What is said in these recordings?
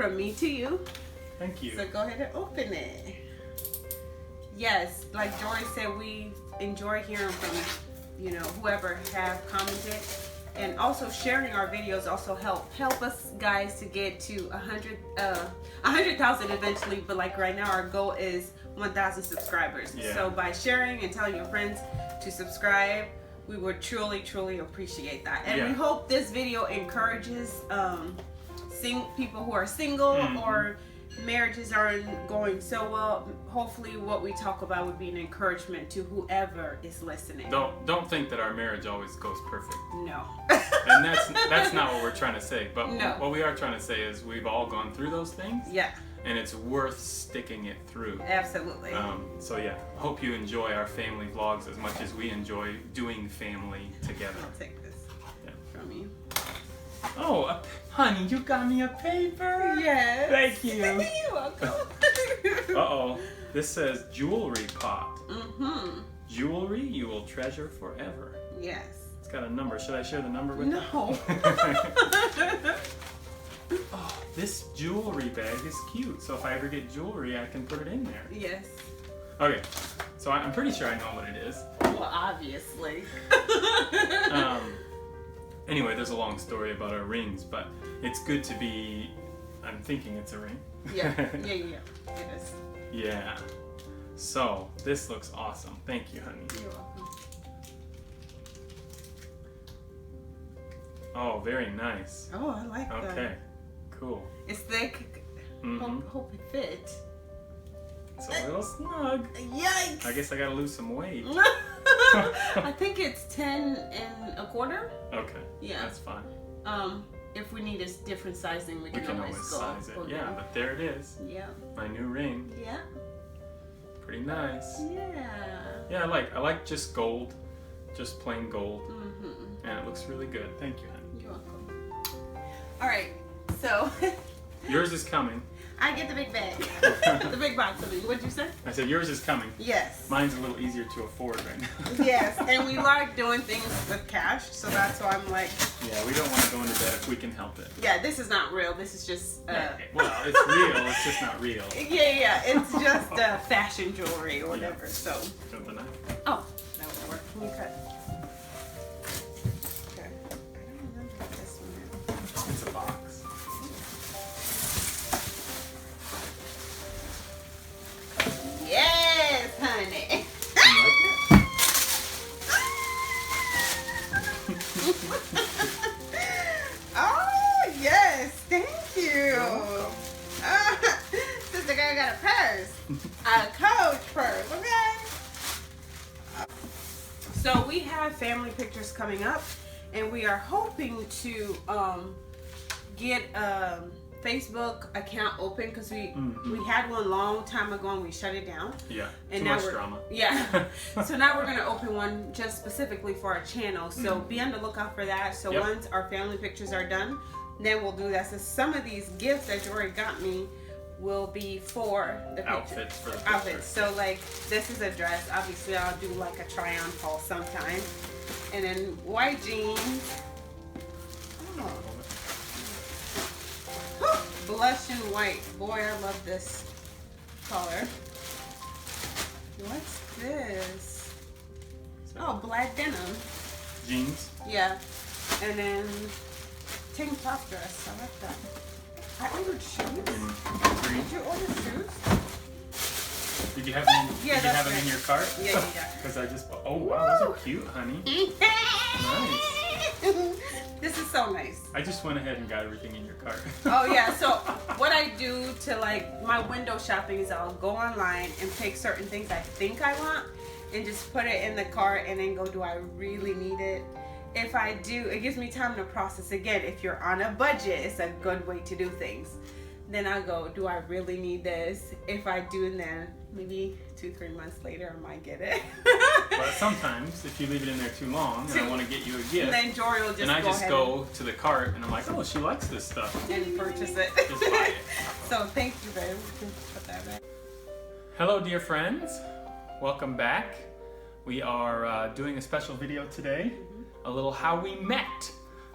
from me to you. Thank you. So go ahead and open it. Yes, like Jory said, we enjoy hearing from, you know, whoever have commented. And also sharing our videos also help us guys to get to 100,000 eventually. But like right now, our goal is 1,000 subscribers. Yeah. So by sharing and telling your friends to subscribe, we would truly appreciate that. And we hope this video encourages people who are single or marriages aren't going so well. Hopefully what we talk about would be an encouragement to whoever is listening. Don't think that our marriage always goes perfect. No. And that's not what we're trying to say. But no. What we are trying to say is we've all gone through those things. Yeah. And it's worth sticking it through. Absolutely. So yeah, hope you enjoy our family vlogs as much as we enjoy doing family together. I'll take this from you. Oh, honey, you got me a paper? Yes. Thank you. You're welcome. Uh-oh. This says jewelry pot. Mm-hmm. Jewelry you will treasure forever. Yes. It's got a number. Should I share the number with you? No. Oh, this jewelry bag is cute. So if I ever get jewelry, I can put it in there. Yes. Okay. So I'm pretty sure I know what it is. Well, obviously. Anyway, there's a long story about our rings, but it's good to be... I'm thinking it's a ring. Yeah. It is. Yeah. So, this looks awesome. Thank you, honey. You're welcome. Oh, very nice. Oh, I like that. Okay. Cool. It's thick. Hope it fits. It's a little snug. Yikes! I guess I gotta lose some weight. I think it's 10 1/4. Okay. Yeah. That's fine. If we need a different sizing, we can always size it. go Yeah, down. but there it is. Yeah. My new ring. Yeah. Pretty nice. Yeah. Yeah, I like just gold, just plain gold, Mm-hmm. and it looks really good. Thank you, honey. You're welcome. All right, so Yours is coming. I get the big bag, the big box. I mean, what'd you say? I said yours is coming. Yes. Mine's a little easier to afford right now. Yes, and we like doing things with cash, so that's why I'm like. Yeah, we don't want to go into debt if we can help it. Yeah, this is not real. This is just. Well, it's real. It's just not real. Yeah, it's just fashion jewelry or whatever. So. Got the knife? Oh, that would work. Can you cut? Okay. I don't remember this one. It's a box. Yes, honey. You like it? Oh, yes. Thank you. Sister girl got a purse. A Coach purse, okay? So we have family pictures coming up, and we are hoping to get a Facebook account open because we had one long time ago and we shut it down. Yeah, and too now much we're, drama. Yeah. So now we're gonna open one just specifically for our channel. So be on the lookout for that. So once our family pictures are done, then we'll do that. So some of these gifts that Jory got me will be for the outfits for the picture. outfits. So like this is a dress. Obviously I'll do like a try on haul sometime. And then white jeans. Oh. Blush and white. Boy, I love this color. What's this? Oh, black denim. Jeans. Yeah. And then tank top dress. I like that. I ordered shoes. Green. Did you order shoes? Did you have them? Yeah, did you have them in your cart? Yeah. Because I just. Oh wow, those are cute, honey. Nice. This is so nice. I just went ahead and got everything in your cart. Oh yeah, so what I do to like my window shopping is I'll go online and pick certain things I think I want and just put it in the cart and then go, do I really need it? If I do, it gives me time to process. Again, if you're on a budget, it's a good way to do things. Then I go, do I really need this? If I do, and then maybe 2-3 months later I might get it. But sometimes if you leave it in there too long and I want to get you a gift, and then Jory will just I just ahead go to the cart and I'm like, oh, she likes this stuff. and purchase it. Just buy it. So thank you, babe. We can put that back. Hello, dear friends. Welcome back. We are doing a special video today, a little how we met.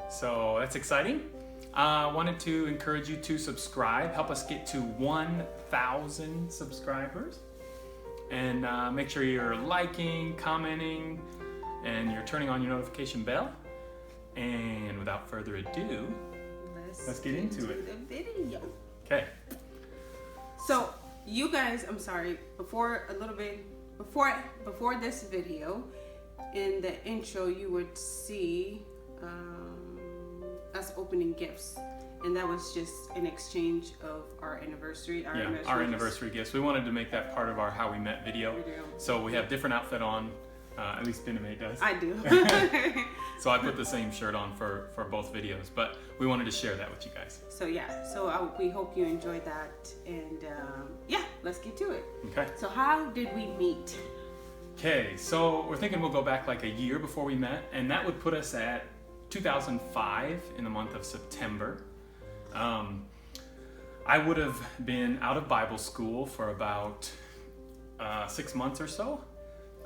So that's exciting. Wanted to encourage you to subscribe. Help us get to 1,000 subscribers. And make sure you're liking, commenting, and you're turning on your notification bell. And without further ado, let's get into it. The video. Okay. So you guys, I'm sorry, before this video, in the intro you would see us opening gifts, and that was just an exchange of our anniversary. Our anniversary gifts. We wanted to make that part of our How We Met video. So we have different outfit on. At least bwwm does. I do. So I put the same shirt on for both videos, but we wanted to share that with you guys. So we hope you enjoyed that, and let's get to it. Okay. So how did we meet? Okay, so we're thinking we'll go back like a year before we met, and that would put us at 2005 in the month of September. I would have been out of Bible school for about 6 months or so.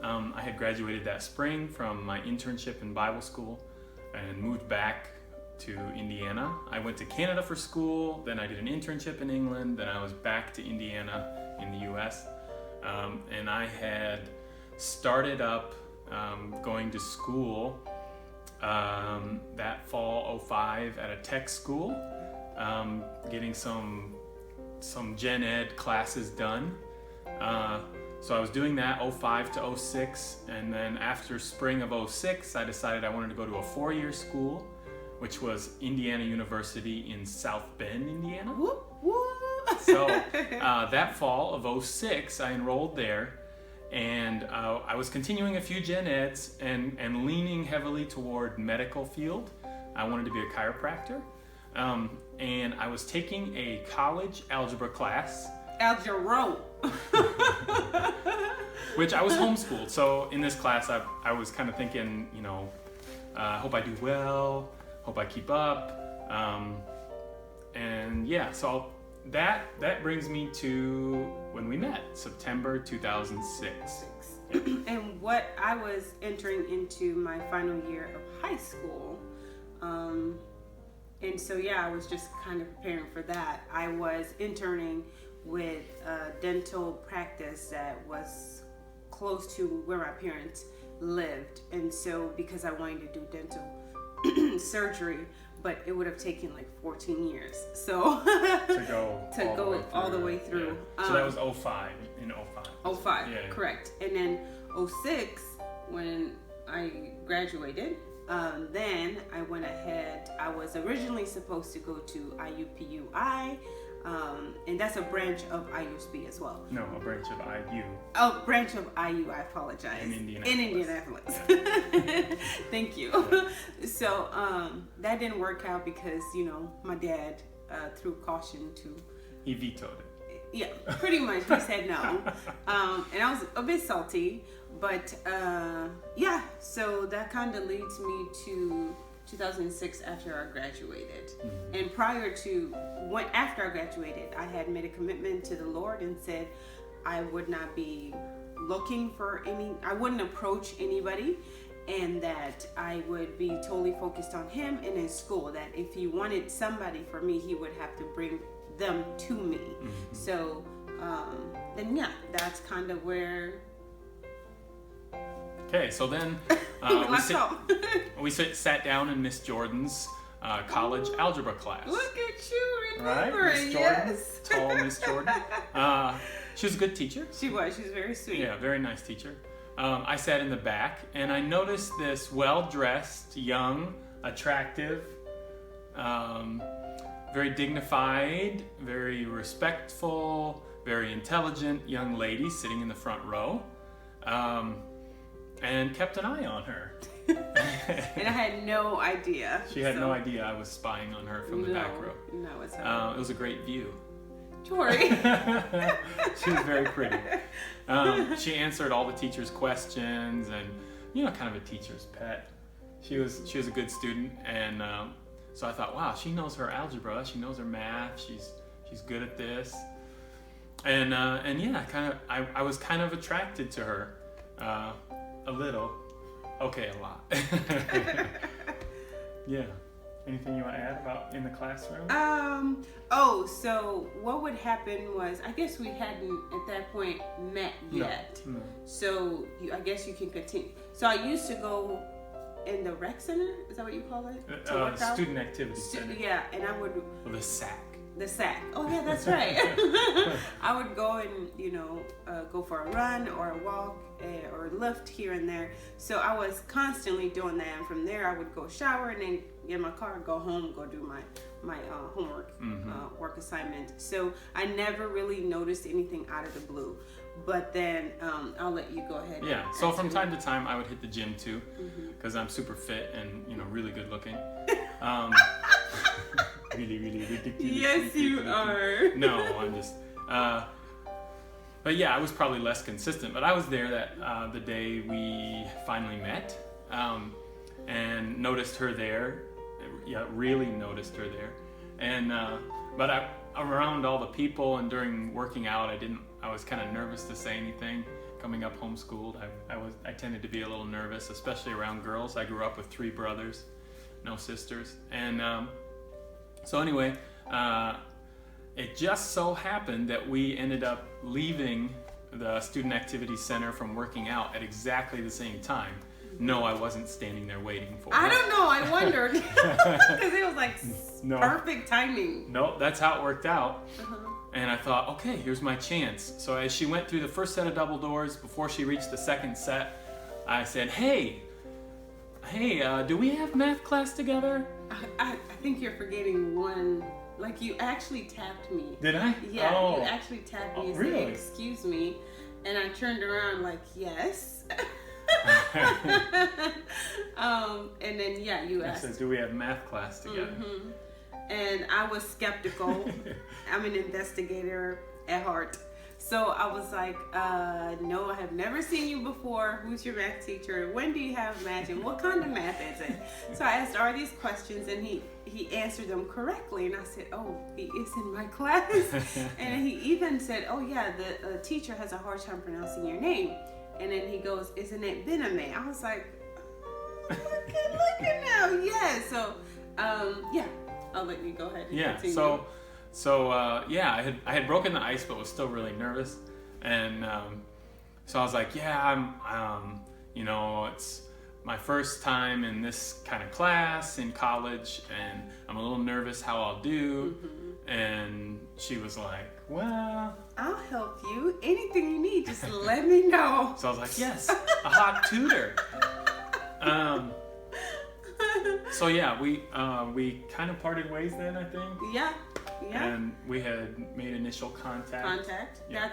I had graduated that spring from my internship in Bible school and moved back to Indiana. I went to Canada for school, then I did an internship in England, then I was back to Indiana in the US. And I had started up going to school that fall 05 at a tech school, getting some gen ed classes done. So I was doing that 05 to 06, and then after spring of 06, I decided I wanted to go to a 4-year school, which was Indiana University in South Bend, Indiana. Whoop, whoop. So that fall of 06, I enrolled there, and I was continuing a few gen eds and leaning heavily toward medical field. I wanted to be a chiropractor, and I was taking a college algebra class. Algebra. Which I was homeschooled, so in this class I was kind of thinking, hope I do well, hope I keep up, and yeah, so that brings me to when we met, September 2006. And what I was entering into my final year of high school, and so I was just kind of preparing for that. I was interning with a dental practice that was close to where my parents lived, and so because I wanted to do dental surgery, but it would have taken like 14 years so to go all the way through. Yeah. So that was 05 in 05. 05, yeah. Correct. And then 06 when I graduated, then I went ahead. I was originally supposed to go to IUPUI, and that's a branch of IUSB as well. No, a branch of IU. Oh, branch of IU, I apologize. In Indianapolis. Yeah. Thank you. Yeah. So that didn't work out because, my dad threw caution to... He vetoed it. Yeah, pretty much. He said no. And I was a bit salty, but so that kind of leads me to 2006 after I graduated. Mm-hmm. And after I graduated, I had made a commitment to the Lord and said I would not be looking for I wouldn't approach anybody, and that I would be totally focused on him and his school, that if he wanted somebody for me, he would have to bring them to me. Mm-hmm. So then that's kind of where... Okay, so then we sat down in Miss Jordan's college algebra class. Look at you remembering, right? Miss Jordan, yes. Tall Miss Jordan. She was a good teacher. She was very sweet. Yeah, very nice teacher. I sat in the back, and I noticed this well-dressed, young, attractive, very dignified, very respectful, very intelligent young lady sitting in the front row. And kept an eye on her. And I had no idea. She had no idea I was spying on her from the back row. No, it's it was a great view. Tori. She was very pretty. She answered all the teachers' questions, and kind of a teacher's pet. She was a good student, and so I thought, wow, she knows her algebra, she knows her math, she's good at this, and I was kind of attracted to her. A little. Okay, a lot. Yeah. Anything you want to add about in the classroom? So what would happen was, I guess we hadn't at that point met yet. No. So I guess you can continue. So I used to go in the rec center. Is that what you call it? Student activity center. Yeah, and I would. Well, the SAC. The SAC. Oh yeah, that's right. I would go and go for a run or a walk or lift here and there. So I was constantly doing that, and from there I would go shower and then get in my car, go home, go do my homework, work assignment. So I never really noticed anything out of the blue. But then I'll let you go ahead. Yeah. So from time to time I would hit the gym too, because I'm super fit and really good looking. Really ridiculous. Yes, you are. No, I'm just. But yeah, I was probably less consistent. But I was there the day we finally met, and noticed her there. Yeah, really noticed her there. And but around all the people and during working out, I was kind of nervous to say anything. Coming up homeschooled, I tended to be a little nervous, especially around girls. I grew up with 3 brothers, no sisters, and. So anyway, it just so happened that we ended up leaving the Student Activity Center from working out at exactly the same time. No, I wasn't standing there waiting for her. I don't know, I wondered. Because it was like perfect timing. No, that's how it worked out. And I thought, okay, here's my chance. So as she went through the first set of double doors, before she reached the second set, I said, hey, do we have math class together? I think you're forgetting one. Like, you actually tapped me. Did I? Yeah, you actually tapped me and really? said, excuse me. And I turned around like, yes. And then, yeah, you asked. I said, do we have math class together? And I was skeptical. I'm an investigator at heart. So I was like, no, I have never seen you before. Who's your math teacher? When do you have math? And what kind of math is it? So I asked all these questions, and he answered them correctly. And I said, oh, he is in my class. And he even said, oh, yeah, the teacher has a hard time pronouncing your name. And then he goes, isn't it bwwm? I was like, look at now. Yeah. So, yeah, I'll let you go ahead and continue. So I had broken the ice, but was still really nervous, and so I was like, yeah, I'm it's my first time in this kind of class in college, and I'm a little nervous how I'll do. And she was like, well, I'll help you. Anything you need, just let me know. So I was like, yes, a hot tutor. So yeah, we kind of parted ways then, I think. Yeah. Yeah. And we had made initial contact. Yeah.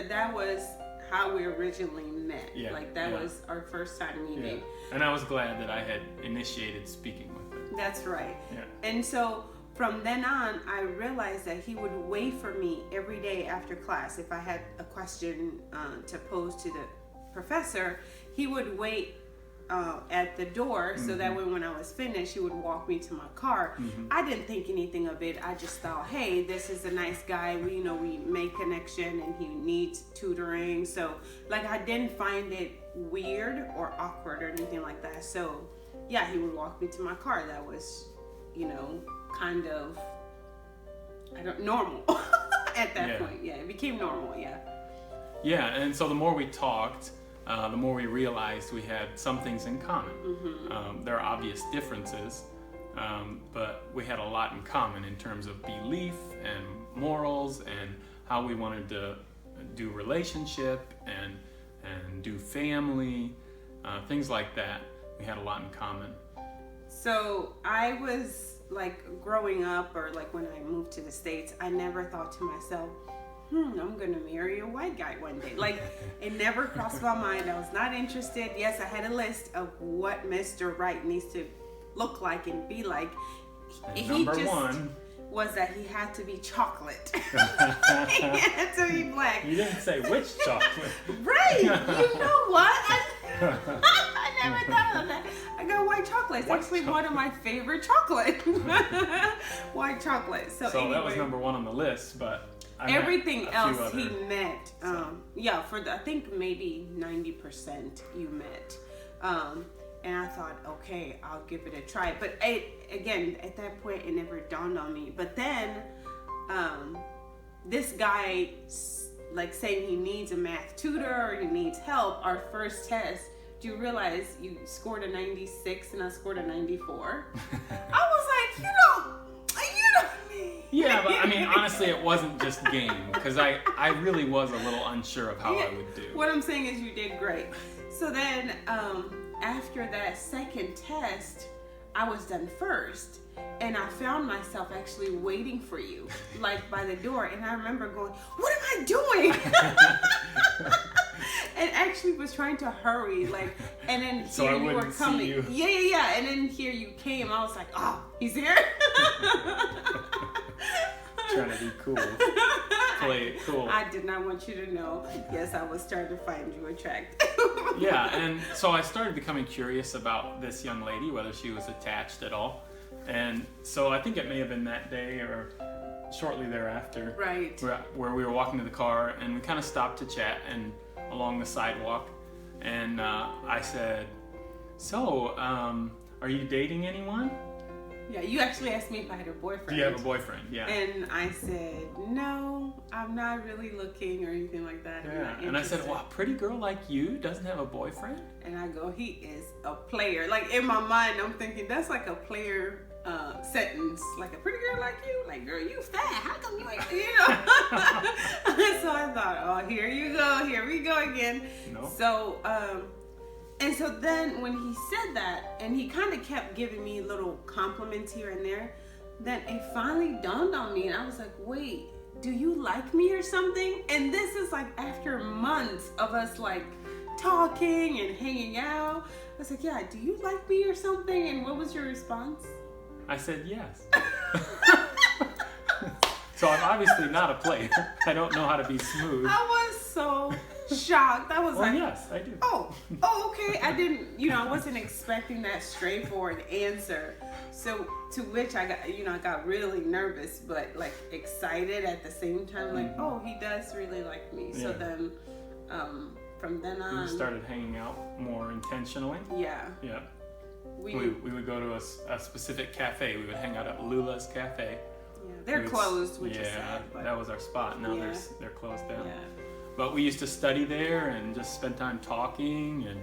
That was how we originally met. Yeah. Like that was our first time meeting. Yeah. And I was glad that I had initiated speaking with her. That's right. Yeah. And so from then on, I realized that he would wait for me every day after class. If I had a question to pose to the professor, he would wait at the door, so that way when I was finished, he would walk me to my car. I didn't think anything of it. I just thought, hey, this is a nice guy. We made connection, and he needs tutoring. So like, I didn't find it weird or awkward or anything like that. So yeah, he would walk me to my car. That was, kind of, normal at that point. Yeah, it became normal. Yeah. Yeah, and so the more we talked, the more we realized we had some things in common. There are obvious differences, but we had a lot in common in terms of belief and morals and how we wanted to do relationship and do family, things like that. We had a lot in common. So I was like, growing up, or like when I moved to the States, I never thought to myself, I'm gonna marry a white guy one day. Like, it never crossed my mind. I was not interested. Yes, I had a list of what Mr. Right needs to look like and be like. And number one was that he had to be chocolate. He had to be black. You didn't say which chocolate. Right. You know what? I never thought of that. I got white chocolate. It's actually one of my favorite chocolate. White chocolate. So anyway, that was number one on the list, but everything else he met. I think maybe 90% you met. And I thought, okay, I'll give it a try. But again, at that point, it never dawned on me. But then this guy, like, saying he needs a math tutor or he needs help, our first test, do you realize you scored a 96 and I scored a 94? I was like, you don't. Yeah, but I mean, honestly, it wasn't just game, because I really was a little unsure of how I would do. What I'm saying is you did great. So then after that second test, I was done first. And I found myself actually waiting for you, like by the door. And I remember going, what am I doing? And actually was trying to hurry, like, and then so here I you were coming. See you. Yeah. And then here you came. I was like, oh, he's here. Trying to be cool. Play it cool. I did not want you to know. Yes, I was starting to find you attractive. Yeah, and so I started becoming curious about this young lady, whether she was attached at all. And so I think it may have been that day or shortly thereafter, right, where we were walking to the car and we kind of stopped to chat and along the sidewalk. And I said, so, are you dating anyone? Yeah, you actually asked me if I had a boyfriend. Do you have a boyfriend? Yeah. And I said, no, I'm not really looking or anything like that. Yeah. And I said, well, a pretty girl like you doesn't have a boyfriend? And I go, he is a player. Like, in my mind, I'm thinking, that's like a player sentence. Like, a pretty girl like you? Like, girl, you fat. How come you ain't, you know? So I thought, oh, here you go. Here we go again. No. So, and so then when he said that, and he kind of kept giving me little compliments here and there, then it finally dawned on me, and I was like, wait, do you like me or something? And this is like after months of us like talking and hanging out. I was like, yeah, do you like me or something? And what was your response? I said yes. So I'm obviously not a player. I don't know how to be smooth. I was so shocked. I was like, yes, I do. Oh, okay. I didn't, I wasn't expecting that straightforward answer. So to which I got really nervous, but like excited at the same time. Like, oh, he does really like me. So then, from then on, we started hanging out more intentionally. Yeah. Yeah. We would go to a specific cafe. We would hang out at Lula's Cafe. Yeah, they're closed, which is sad. But that was our spot. Now they're closed down. Yeah. But we used to study there and just spend time talking, and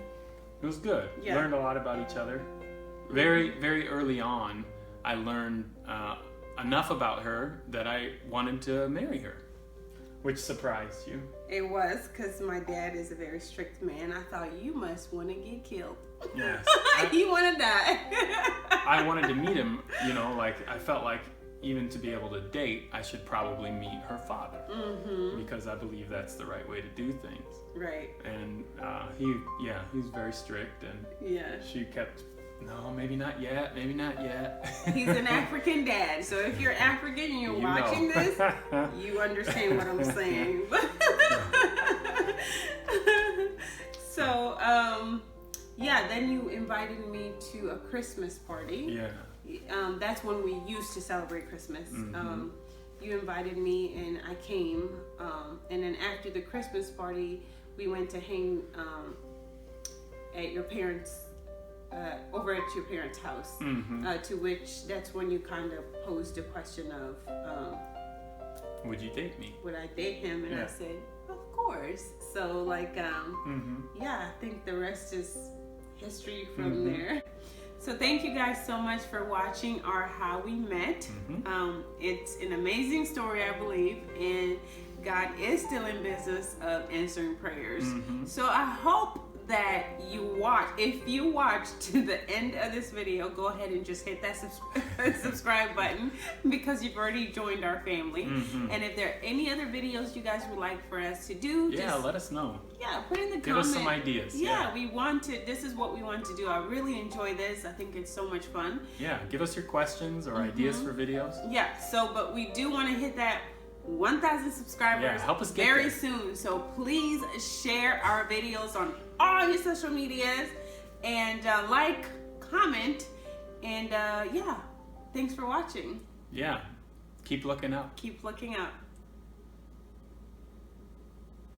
it was good. Yeah. Learned a lot about each other. Very, very early on, I learned enough about her that I wanted to marry her, which surprised you. It was, because my dad is a very strict man. I thought, you must want to get killed. Yes. You want to die. I wanted to meet him, I felt like even to be able to date, I should probably meet her father. Mm-hmm. Because I believe that's the right way to do things. Right. And he's very strict, and she kept, no, maybe not yet, maybe not yet. He's an African dad, so if you're African and you're watching this, you understand what I'm saying. So, then you invited me to a Christmas party. Yeah. That's when we used to celebrate Christmas. Mm-hmm. You invited me and I came. And then after the Christmas party, we went to hang at your parents' over at your parents' house. Mm-hmm. To which that's when you kind of posed a question of would you date me? Would I date him? And I said, of course. So like I think the rest is history from there. So thank you guys so much for watching our How We Met. Mm-hmm. It's an amazing story, I believe, and God is still in business of answering prayers. Mm-hmm. So I hope that you watch. If you watch to the end of this video, go ahead and just hit that subscribe button, because you've already joined our family. Mm-hmm. And if there are any other videos you guys would like for us to do, just let us know. Yeah, put in the comments. Give us some ideas. Yeah, this is what we want to do. I really enjoy this. I think it's so much fun. Yeah, give us your questions or ideas for videos. Yeah, but we do want to hit that 1,000 subscribers help us get very there. soon. So please share our videos on all your social medias and like, comment, and thanks for watching. Yeah, keep looking up. Keep looking up.